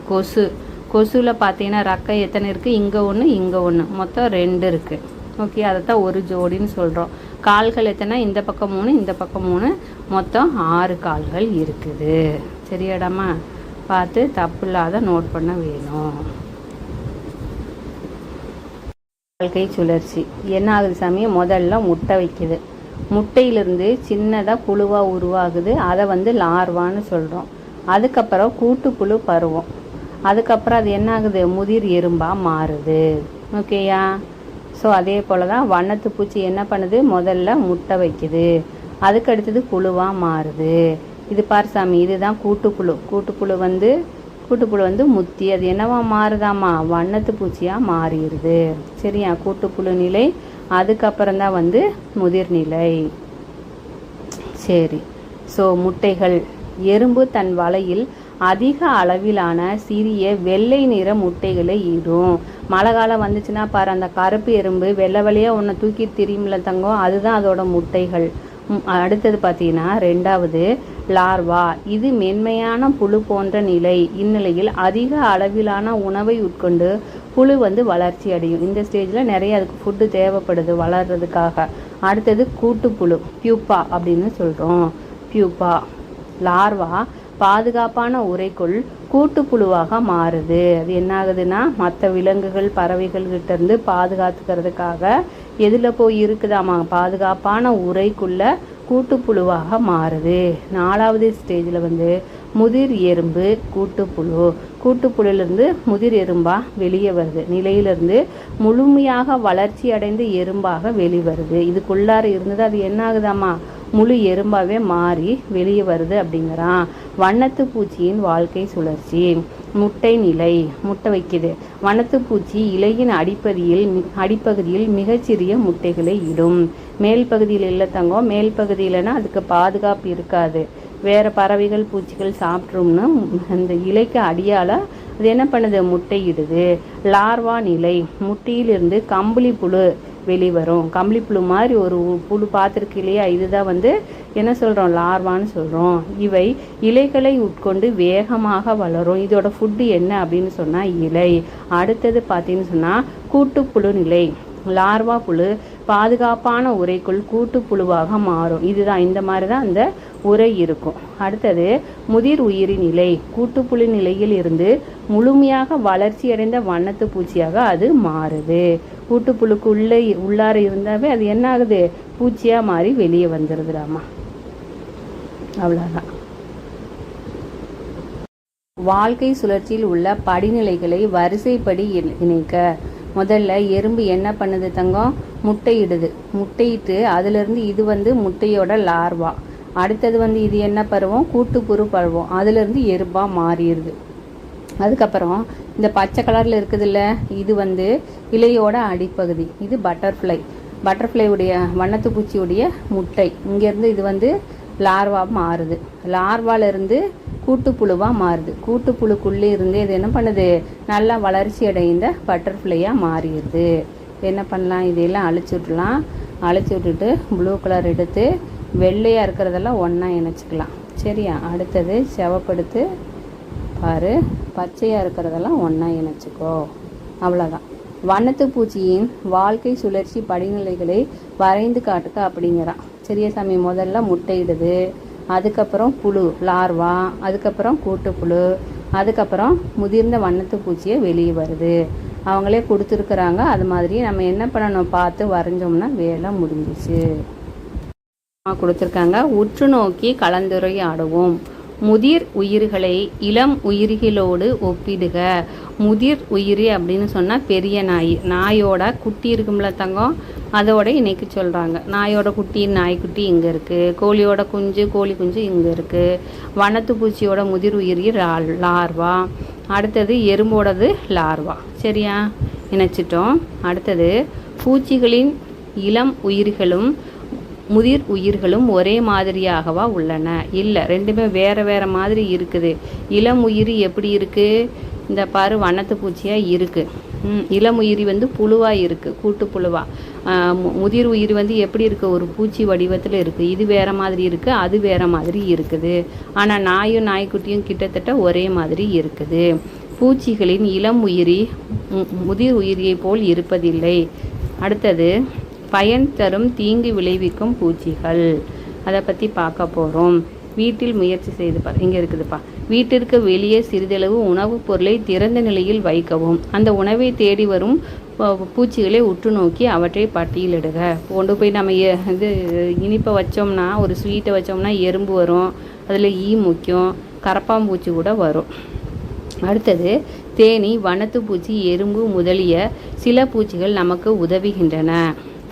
கொசுவில் பார்த்தீங்கன்னா ரக்கை எத்தனை இருக்குது, இங்கே 1 இங்கே 1, மொத்தம் 2 இருக்குது. ஓகே, அதைத்தான் 1 ஜோடின்னு சொல்கிறோம். கால்கள் எத்தனை, இந்த பக்கம் 3 இந்த பக்கம் 3, மொத்தம் 6 கால்கள் இருக்குது. சரியாடாமா, பார்த்து தப்பு இல்லாத நோட் பண்ண வேணும். வாழ்க்கை சுழற்சி என்ன ஆகுது சாமி, முதல்ல முட்டை வைக்குது. முட்டையிலிருந்து சின்னதாக புழுவாக உருவாகுது, அதை லார்வான்னு சொல்கிறோம். அதுக்கப்புறம் கூட்டுப்புழு பருவம். அதுக்கப்புறம் அது என்ன ஆகுது, முதிர் எறும்பாக மாறுது. ஓகேயா, ஸோ அதே போல் தான் வண்ணத்து பூச்சி என்ன பண்ணுது, முதல்ல முட்டை வைக்குது, அதுக்கு அடுத்தது புழுவாக மாறுது. இது பார் சாமி, இதுதான் கூட்டுப்புழு. கூட்டுப்புழு முத்தி அது என்னவா மாறுதாமா, வண்ணத்து பூச்சியாக மாறிடுது. சரியா, கூட்டுப்புழு நிலை. அதுக்கப்புறம் தான் முதிர்நிலை. சரி, ஸோ முட்டைகள். எறும்பு தன் வலையில் அதிக அளவிலான சிறிய வெள்ளை நிற முட்டைகளை இடும். மழை காலம் வந்துச்சுன்னா பாரு, அந்த கருப்பு எறும்பு வெள்ளை வெள்ளையாக ஒன்று தூக்கி திரியும்ல தங்கம், அதுதான் அதோட முட்டைகள். அடுத்தது பார்த்தீங்கன்னா 2வது லார்வா. இது மென்மையான புழு போன்ற நிலை. இந்நிலையில் அதிக அளவிலான உணவை உட்கொண்டு புழு வளர்ச்சி அடையும். இந்த ஸ்டேஜில் நிறைய அதுக்கு ஃபுட்டு தேவைப்படுது வளர்கிறதுக்காக. அடுத்தது கூட்டுப்புழு, பியூப்பா அப்படின்னு சொல்கிறோம். பியூப்பா. லார்வா பாதுகாப்பான உரைக்குள் கூட்டுப்புழுவாக மாறுது. அது என்ன ஆகுதுன்னா, மற்ற விலங்குகள் பறவைகள்கிட்ட இருந்து பாதுகாத்துக்கிறதுக்காக எதில் போய் இருக்குதாமா, பாதுகாப்பான உரைக்குள்ள கூட்டுப்புழுவாக மாறுது. 4வது ஸ்டேஜில் முதிர் எறும்பு கூட்டுப்புழு. கூட்டுப்புழுலேருந்து முதிர் எறும்பாக வெளியே வருது. நிலையிலிருந்து முழுமையாக வளர்ச்சி அடைந்த எறும்பாக வெளிவருது. இதுக்குள்ளார இருந்தது அது என்ன ஆகுதாமா, முழு எறும்பாவே மாறி வெளியே வருது அப்படிங்கிறான். வண்ணத்து பூச்சியின் வாழ்க்கை சுழற்சி. முட்டை நிலை. முட்டை வைக்குது. வண்ணத்து பூச்சி இலையின் அடிப்பகுதியில் மிகச்சிறிய முட்டைகளை இடும். மேல் பகுதியில் இல்லை தங்கம், மேல் பகுதியிலனா அதுக்கு பாதுகாப்பு இருக்காது, வேறு பறவைகள் பூச்சிகள் சாப்பிட்ரும்னு அந்த இலைக்கு அடியால் அது என்ன பண்ணுது, முட்டையிடுது. லார்வா நிலை. முட்டையிலிருந்து கம்பளி புழு வெளிவரும். கம்பளி புழு மாதிரி ஒரு புழு பார்த்துருக்கு இல்லையா, இதுதான் என்ன சொல்கிறோம், லார்வான்னு சொல்கிறோம். இவை இலைகளை உட்கொண்டு வேகமாக வளரும். இதோட ஃபுட்டு என்ன அப்படின்னு சொன்னால் இலை. அடுத்தது பார்த்தீங்கன்னு சொன்னால் கூட்டுப்புழு நிலை. லார்வா புழு பாதுகாப்பான உரைக்குள் கூட்டுப்புழுவாக மாறும். இதுதான், இந்த மாதிரி தான் அந்த உரை இருக்கும். அடுத்தது முதிர் உயிரி நிலை. கூட்டுப்புழு நிலையில் இருந்து முழுமையாக வளர்ச்சியடைந்த வண்ணத்து பூச்சியாக அது மாறுது. கூட்டுப்புழுக்கு உள்ளார இருந்தாவே அது என்ன ஆகுது, பூச்சியாக மாறி வெளியே வந்துடுதுடாமா. அவ்வளோதான். வாழ்க்கை சுழற்சியில் உள்ள படிநிலைகளை வரிசைப்படி இணைக்க. முதல்ல எறும்பு என்ன பண்ணுது தங்கம், முட்டையிடுது. முட்டையிட்டு அதிலிருந்து இது முட்டையோட லார்வா. அடுத்தது இது என்ன பருவம், கூட்டுப்புழு பருவம். அதிலிருந்து எறும்பாக மாறிடுது. அதுக்கப்புறம் இந்த பச்சை கலரில் இருக்குதுல்ல, இது இலையோட அடிப்பகுதி. இது பட்டர்ஃப்ளைவுடைய வண்ணத்து பூச்சியுடைய முட்டை. இங்கேருந்து இது லார்வா மாறுது. லார்வாலிருந்து கூட்டுப்புழுவாக மாறுது. கூட்டுப்புழுக்குள்ளே இருந்து இது என்ன பண்ணுது, நல்லா வளர்ச்சி அடைந்த பட்டர்ஃப்ளையாக மாறிடுது. என்ன பண்ணலாம், இதையெல்லாம் அழிச்சு விட்டுட்டு ப்ளூ கலர் எடுத்து வெள்ளையாக இருக்கிறதெல்லாம் ஒன்றா இணைச்சிக்கலாம். சரியா? அடுத்தது சிவப்படுத்து பாரு, பச்சையாக இருக்கிறதெல்லாம் ஒன்றா இணைச்சிக்கோ. அவ்வளோதான். வண்ணத்து பூச்சியின் வாழ்க்கை சுழற்சி படிநிலைகளை வரைந்து காட்டுக்க அப்படிங்கிறான். சரியா சாமி? முதல்ல முட்டையிடுது, அதுக்கப்புறம் புழு லார்வா, அதுக்கப்புறம் கூட்டுப்புழு, அதுக்கப்புறம் முதிர்ந்த வண்ணத்து பூச்சியை வெளியே வருது. அவங்களே கொடுத்துருக்குறாங்க. அது மாதிரி நம்ம என்ன பண்ணணும், பார்த்து வரைஞ்சோம்னா வேலை முடிஞ்சிச்சு. கொடுத்துருக்காங்க. உற்று நோக்கி கலந்துரையாடுவோம். முதிர் உயிர்களை இளம் உயிரிகளோடு ஒப்பிடுக. முதிர் உயிரி அப்படின்னு சொன்னால் பெரிய நாயோட குட்டி இருக்கும்ல தங்கம், அதோட இன்னைக்கு சொல்கிறாங்க. நாயோட குட்டி, நாய்க்குட்டி இங்கே இருக்குது. கோழி குஞ்சு இங்கே இருக்குது. வண்ணத்து பூச்சியோட முதிர் உயிரி லார்வா. அடுத்தது எறும்போடது லார்வா. சரியா? இணைச்சிட்டோம். அடுத்தது பூச்சிகளின் இளம் உயிர்களும் முதிர் உயிர்களும் ஒரே மாதிரியாகவா உள்ளன? இல்லை, ரெண்டுமே வேறு மாதிரி இருக்குது. இளம் உயிரி எப்படி இருக்குது, இந்த பாரு வண்ணத்து பூச்சியாக இருக்குது. இளம் உயிரி புழுவாக இருக்குது, கூட்டுப்புழுவா. முதிர் உயிரி எப்படி இருக்குது, ஒரு பூச்சி வடிவத்தில் இருக்குது. இது வேறு மாதிரி இருக்குது, அது வேறு மாதிரி இருக்குது. ஆனால் நாயும் நாய்க்குட்டியும் கிட்டத்தட்ட ஒரே மாதிரி இருக்குது. பூச்சிகளின் இளம் உயிரி முதிர் உயிரியை போல் இருப்பதில்லை. அடுத்தது பயன் தரும் தீங்கு விளைவிக்கும் பூச்சிகள். அதை பற்றி பார்க்க போகிறோம். வீட்டில் முயற்சி செய்து இங்கே இருக்குதுப்பா. வீட்டிற்கு வெளியே சிறிதளவு உணவுப் பொருளை திறந்த நிலையில் வைக்கவும். அந்த உணவை தேடி வரும் பூச்சிகளை உற்று நோக்கி அவற்றை பட்டியலிடுக. கொண்டு போய் நம்ம இனிப்பை வச்சோம்னா, ஒரு ஸ்வீட்டை வச்சோம்னா எறும்பு வரும், அதில் ஈ முக்கியம், கரப்பாம்பூச்சி கூட வரும். அடுத்தது தேனி, வண்ணத்து பூச்சி, எறும்பு முதலிய சில பூச்சிகள் நமக்கு உதவுகின்றன.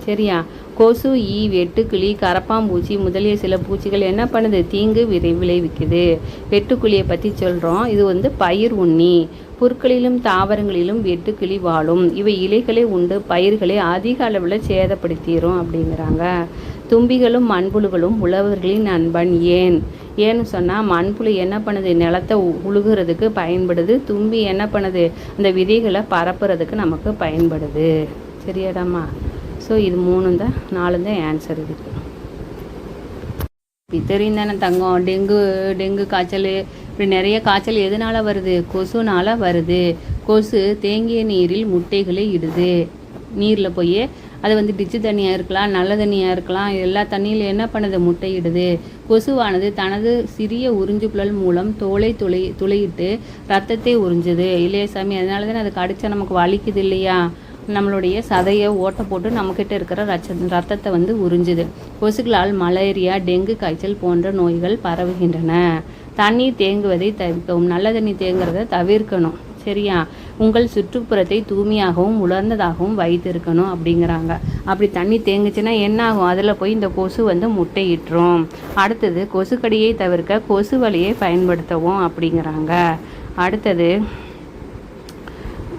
சரியா? கொசு, ஈ, வெட்டுக்கிளி, கரப்பாம்பூச்சி முதலிய சில பூச்சிகள் என்ன பண்ணுது, தீங்கு விளைவிக்குது. வெட்டுக்கிளியை பற்றி சொல்கிறோம். இது பயிர் உண்ணி. புற்களிலும் தாவரங்களிலும் வெட்டுக்கிளி வாழும். இவை இலைகளை உண்டு பயிர்களை அதிக அளவில் சேதப்படுத்திடும் அப்படிங்கிறாங்க. தும்பிகளும் மண்புழுகளும் உழவர்களின் நண்பன். ஏன்னு சொன்னால் மண்புழு என்ன பண்ணுது, நிலத்தை உழுகிறதுக்கு பயன்படுது. தும்பி என்ன பண்ணுது, அந்த விதைகளை பரப்புறதுக்கு நமக்கு பயன்படுது. சரியாடாமா? ஸோ இது 4 தான் ஆன்சர் இதுக்கு. தெரியும் தானே தங்கம், டெங்கு காய்ச்சல், இப்படி நிறைய காய்ச்சல் எதனால் வருது, கொசுனால் வருது. கொசு தேங்கிய நீரில் முட்டைகளை இடுது. நீரில் போய் அது டிச்சு தண்ணியாக இருக்கலாம், நல்ல தண்ணியாக இருக்கலாம், எல்லா தண்ணியில் என்ன பண்ணுது, முட்டையிடுது. கொசுவானது தனது சிறிய உறிஞ்சு குழல் மூலம் தோலை துளையிட்டு ரத்தத்தை உறிஞ்சுது. இல்லையா சாமி? அதனால தானே அது கடிச்சா நமக்கு வலிக்குது இல்லையா? நம்மளுடைய சதையை ஓட்ட போட்டு நம்மக்கிட்ட இருக்கிற ரத்தத்தை உறிஞ்சுது. கொசுக்களால் மலேரியா, டெங்கு காய்ச்சல் போன்ற நோய்கள் பரவுகின்றன. தண்ணீர் தேங்குவதை தவிர்க்கவும். நல்ல தண்ணி தேங்குறதை தவிர்க்கணும். சரியா? உங்கள் சுற்றுப்புறத்தை தூய்மையாகவும் உலர்ந்ததாகவும் வைத்திருக்கணும் அப்படிங்கிறாங்க. அப்படி தண்ணி தேங்குச்சுன்னா என்ன ஆகும், அதில் போய் இந்த கொசு முட்டையிட்டுரும். அடுத்தது கொசுக்கடியை தவிர்க்க கொசு வலையை பயன்படுத்தவும் அப்படிங்கிறாங்க. அடுத்தது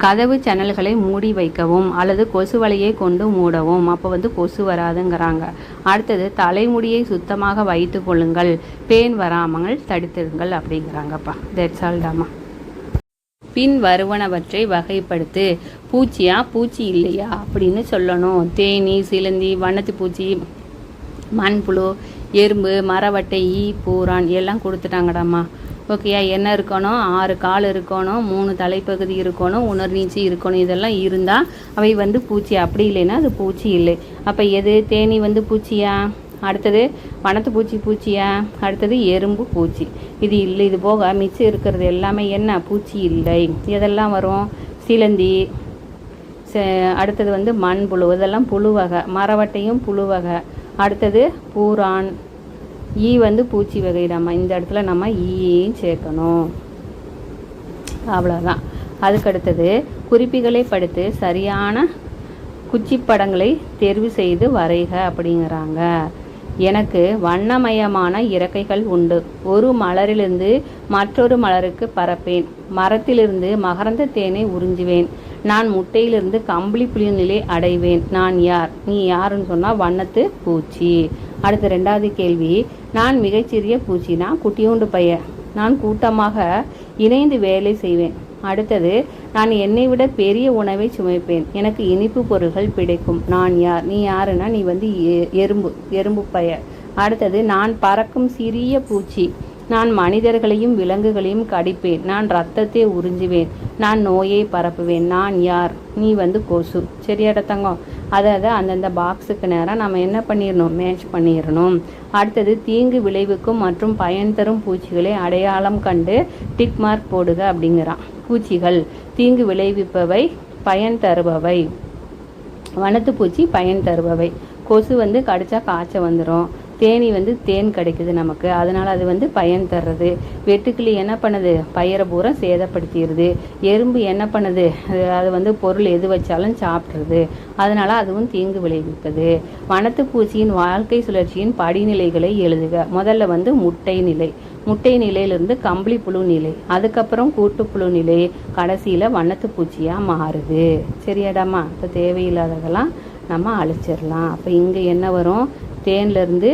கதவு ஜன்னல்களை மூடி வைக்கவும் அல்லது கொசு வலையை கொண்டு மூடவும். அப்போ கொசு வராதுங்கிறாங்க. அடுத்தது தலைமுடியை சுத்தமாக வைத்து கொள்ளுங்கள், பேன் வராமல் தடுத்திருங்கள் அப்படிங்கிறாங்கப்பா. That's all டாமா. பின் வருவனவற்றை வகைப்படுத்து. பூச்சியா பூச்சி இல்லையா அப்படின்னு சொல்லணும். தேனி, சிலந்தி, வண்ணத்து பூச்சி, மண்புழு, எறும்பு, மரவட்டை, ஈ, பூரான் எல்லாம் கொடுத்துட்டாங்கடாம்மா. ஓகேயா? என்ன இருக்கணும்? 6 கால் இருக்கணும், 3 தலைப்பகுதி இருக்கணும், உணர்நீச்சி இருக்கணும். இதெல்லாம் இருந்தால் அவை வந்து பூச்சி. அப்படி இல்லைன்னா அது பூச்சி இல்லை. அப்போ எது? தேனி வந்து பூச்சியா? அடுத்தது வனத்து பூச்சி பூச்சியா? அடுத்தது எறும்பு பூச்சி. இது இல்லை. இது போக மிச்சம் இருக்கிறது எல்லாமே என்ன? பூச்சி இல்லை. இதெல்லாம் வரும் சிலந்தி, அடுத்தது வந்து மண்புழு, இதெல்லாம் புழு வகை. மரவட்டையும் புழு வகை. அடுத்தது பூரான். ஈ வந்து பூச்சி வகை. நம்ம இந்த இடத்துல நம்ம ஈயையும் சேர்க்கணும். அவ்வளோதான். அதுக்கடுத்தது குறிப்புகளை படித்து சரியான குச்சிப்படங்களை தேர்வு செய்து வரைக அப்படிங்கிறாங்க. எனக்கு வண்ணமயமான இறக்கைகள் உண்டு. ஒரு மலரிலிருந்து மற்றொரு மலருக்கு பறப்பேன். மரத்திலிருந்து மகரந்த தேனை உறிஞ்சுவேன். நான் முட்டையிலிருந்து கம்பளி புளி நிலை அடைவேன். நான் யார்? நீ யாருன்னு சொன்னால் வண்ணத்து பூச்சி. அடுத்த 2வது கேள்வி, நான் மிகச்சிறிய பூச்சி. நான் குட்டியோண்டு பையன். நான் கூட்டமாக இணைந்து வேலை செய்வேன். அடுத்தது, நான் என்னை விட பெரிய உணவை சுமைப்பேன். எனக்கு இனிப்பு பொருட்கள் பிடிக்கும். நான் யார்? நீ யாருன்னா நீ வந்து எறும்பு பையன். அடுத்தது, நான் பறக்கும் சிறிய பூச்சி. நான் மனிதர்களையும் விலங்குகளையும் கடிப்பேன். நான் இரத்தத்தை உறிஞ்சுவேன். நான் நோயை பரப்புவேன். நான் யார்? நீ வந்து கொசு. சரியாட தங்கம்? அதாவது அந்தந்த பாக்ஸுக்கு நேரம் நம்ம என்ன பண்ணிடணும்? மேட்ச் பண்ணிடணும். அடுத்தது, தீங்கு விளைவிக்கும் மற்றும் பயன் தரும் பூச்சிகளை அடையாளம் கண்டு டிக் மார்க் போடுக அப்படிங்கிறான். பூச்சிகள் தீங்கு விளைவிப்பவை, பயன் தருபவை. வனத்து பூச்சி பயன் தருபவை. கொசு வந்து கடிச்சா காய்ச்சல் வந்துடும். தேனி வந்து தேன் கிடைக்குது நமக்கு, அதனால் அது வந்து பயன் தர்றது. வெட்டுக்கிளி என்ன பண்ணுது? பயிரை பூரா சேதப்படுத்திடுது. எறும்பு என்ன பண்ணுது? அது வந்து பொருள் எது வச்சாலும் சாப்பிட்றது, அதனால் அதுவும் தீங்கு விளைவிக்குது. வனத்து பூச்சியின் வாழ்க்கை சுழற்சியின் படிநிலைகளை எழுதுக. முதல்ல வந்து முட்டை நிலை. முட்டை நிலையிலிருந்து கம்பளி புழு நிலை, அதுக்கப்புறம் கூட்டுப்புழு நிலை, கடைசியில் வண்ணத்து பூச்சியாக மாறுது. சரியாடாமா? இப்போ தேவையில்லாததெல்லாம் நம்ம அழிச்சிடலாம். அப்போ இங்கே என்ன வரும்? தேன்லேருந்து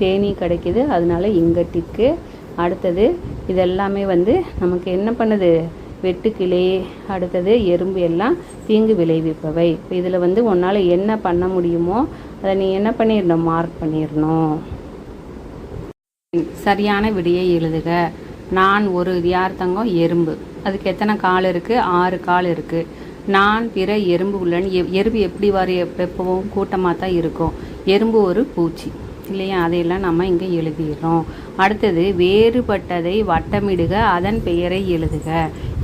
தேனீ கிடைக்கிது, அதனால இங்கே டிக்கு. அடுத்தது இதெல்லாமே வந்து நமக்கு என்ன பண்ணுது? வெட்டுக்கிளி, அடுத்தது எறும்பு எல்லாம் தீங்கு விளைவிப்பவை. இப்போ இதில் வந்து உன்னால் என்ன பண்ண முடியுமோ அதை நீ என்ன பண்ணிடணும்? மார்க் பண்ணிடணும். சரியான விடையை எழுதுக. நான் ஒரு யார் தங்கம்? எறும்பு. அதுக்கு எத்தனை கால் இருக்குது? 6 கால் இருக்குது. நான் பிற எறும்பு உள்ளன். எறும்பு எப்படி எப்பவும் கூட்டமாக தான் இருக்கும். எறும்பு ஒரு பூச்சி இல்லையா? அதையெல்லாம் நம்ம இங்கே எழுதிடுறோம். அடுத்தது, வேறுபட்டதை வட்டமிடுக, அதன் பெயரை எழுதுக.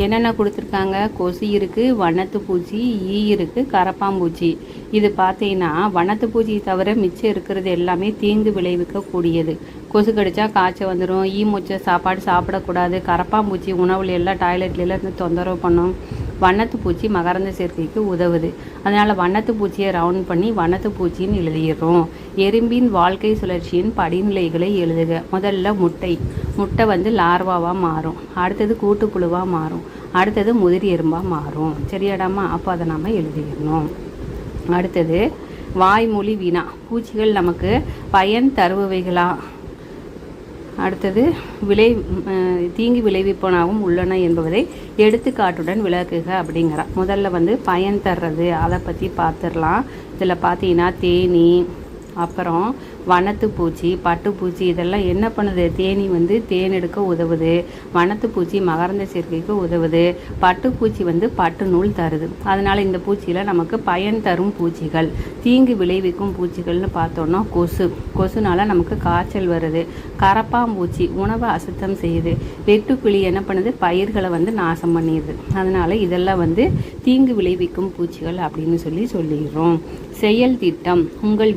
என்னென்ன கொடுத்துருக்காங்க? கொசு இருக்குது, வண்ணத்து பூச்சி, ஈ இருக்குது, கரப்பாம்பூச்சி. இது பார்த்தீங்கன்னா வண்ணத்து பூச்சியை தவிர மிச்சம் இருக்கிறது எல்லாமே தீங்கு விளைவிக்கக்கூடியது. கொசு கடிச்சா காய்ச்சல் வந்துடும். ஈ மூச்சை சாப்பாடு சாப்பிடக்கூடாது. கரப்பாம்பூச்சி உணவுல எல்லாம் டாய்லெட்லாம் இருந்து தொந்தரவு பண்ணும். வண்ணத்து பூச்சி மகரந்த சேர்க்கைக்கு உதவுது. அதனால் வண்ணத்து பூச்சியை ரவுண்ட் பண்ணி வண்ணத்து பூச்சின்னு எழுதிடுறோம். எறும்பின் வாழ்க்கை சுழற்சியின் படிநிலைகளை எழுதுக. முதல்ல முட்டை வந்து லார்வாவாக மாறும். அடுத்தது கூட்டுப்புழுவாக மாறும். அடுத்தது முதிரி எறும்பாக மாறும். சரியாடாமா? அப்போ அதை நம்ம எழுதிடணும். அடுத்தது, வாய்மொழி வினா. பூச்சிகள் நமக்கு பயன் தருபவைகளா? அடுத்தது, தீங்கு விளைவிப்பனாகவும் உள்ளன என்பதை எடுத்துக்காட்டுடன் விளக்குக அப்படிங்கிறா. முதல்ல வந்து பயன் தர்றது, அதை பற்றி பார்த்துடலாம். இதில் பார்த்தீங்கன்னா தேனி, அப்புறம் வனத்து பூச்சி, பட்டுப்பூச்சி, இதெல்லாம் என்ன பண்ணுது? தேனி வந்து தேன் எடுக்க உதவுது. வனத்து பூச்சி மகரந்த சேர்க்கைக்கு உதவுது. பட்டுப்பூச்சி வந்து பட்டு நூல் தருது. அதனால் இந்த பூச்சியில் நமக்கு பயன் தரும் பூச்சிகள். தீங்கு விளைவிக்கும் பூச்சிகள்னு பார்த்தோன்னா கொசுனால நமக்கு காய்ச்சல் வருது. கரப்பாம்பூச்சி உணவை அசுத்தம் செய்யுது. வெட்டுக்கிளி என்ன பண்ணுது? பயிர்களை வந்து நாசம் பண்ணிடுது. அதனால் இதெல்லாம் வந்து தீங்கு விளைவிக்கும் பூச்சிகள் அப்படின்னு சொல்லிடுறோம். செயல் திட்டம். உங்கள்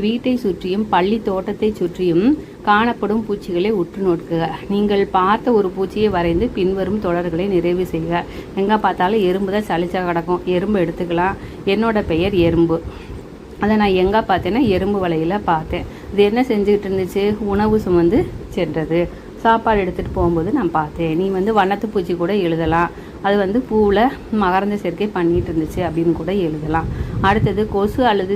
வீட்டை சுற்றியும் பள்ளி தோட்டத்தை சுற்றியும் காணப்படும் பூச்சிகளை உற்று நோக்குக. நீங்கள் பார்த்த ஒரு பூச்சியை வரைந்து பின்வரும் தொடர்களை நிறைவு செய்க. எங்கே பார்த்தாலும் எறும்பு தான் சளிச்சா கிடக்கும். எறும்பு எடுத்துக்கலாம். என்னோட பெயர் எறும்பு. அதை நான் எங்கே பார்த்தேன்னா எறும்பு வலையில் பார்த்தேன். இது என்ன செஞ்சுக்கிட்டு இருந்துச்சு? உணவு சுமந்து சென்றது. சாப்பாடு எடுத்துகிட்டு போகும்போது நான் பார்த்தேன். நீ வந்து வண்ணத்து பூச்சி கூட எழுதலாம். அது வந்து பூவில் மகரந்த சேர்க்கை பண்ணிட்டு இருந்துச்சு அப்படின்னு கூட எழுதலாம். அடுத்தது கொசு அல்லது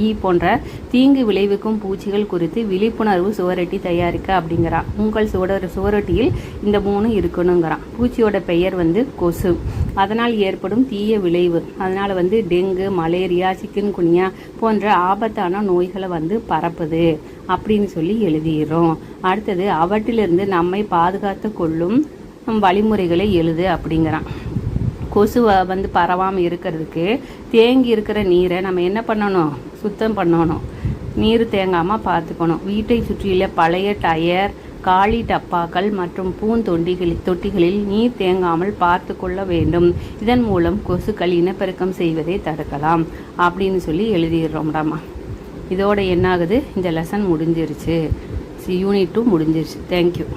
ஈ போன்ற தீங்கு விளைவிக்கும் பூச்சிகள் குறித்து விழிப்புணர்வு சுவரொட்டி தயாரிக்க அப்படிங்கிறான். உங்கள் சுவரொட்டியில் இந்த 3 இருக்கணுங்கிறான். பூச்சியோட பெயர் வந்து கொசு, அதனால் ஏற்படும் தீய விளைவு, அதனால் வந்து டெங்கு, மலேரியா, சிக்கன் குனியா போன்ற ஆபத்தான நோய்களை வந்து பரப்புது அப்படின்னு சொல்லி எழுதிடுறோம். அடுத்தது அவற்றிலிருந்து நம்மை பாதுகாத்து கொள்ளும் வழிமுறைகளை எழுது அப்படிங்கிறான். கொசுவை வந்து பரவாமல் இருக்கிறதுக்கு தேங்கி இருக்கிற நீரை நம்ம என்ன பண்ணணும், சுத்தம் பண்ணணும். நீர் தேங்காமல் பார்த்துக்கணும். வீட்டை சுற்றியுள்ள பழைய டயர், காலி டப்பாக்கள் மற்றும் தொட்டிகளில் நீர் தேங்காமல் பார்த்து கொள்ள வேண்டும். இதன் மூலம் கொசுக்கள் இனப்பெருக்கம் செய்வதை தடுக்கலாம் அப்படின்னு சொல்லி எழுதிடுறோம்டாமா. இதோட என்னாகுது, இந்த லெசன் முடிஞ்சிருச்சு. யூனிட் 2 முடிஞ்சிருச்சு. தேங்க்யூ.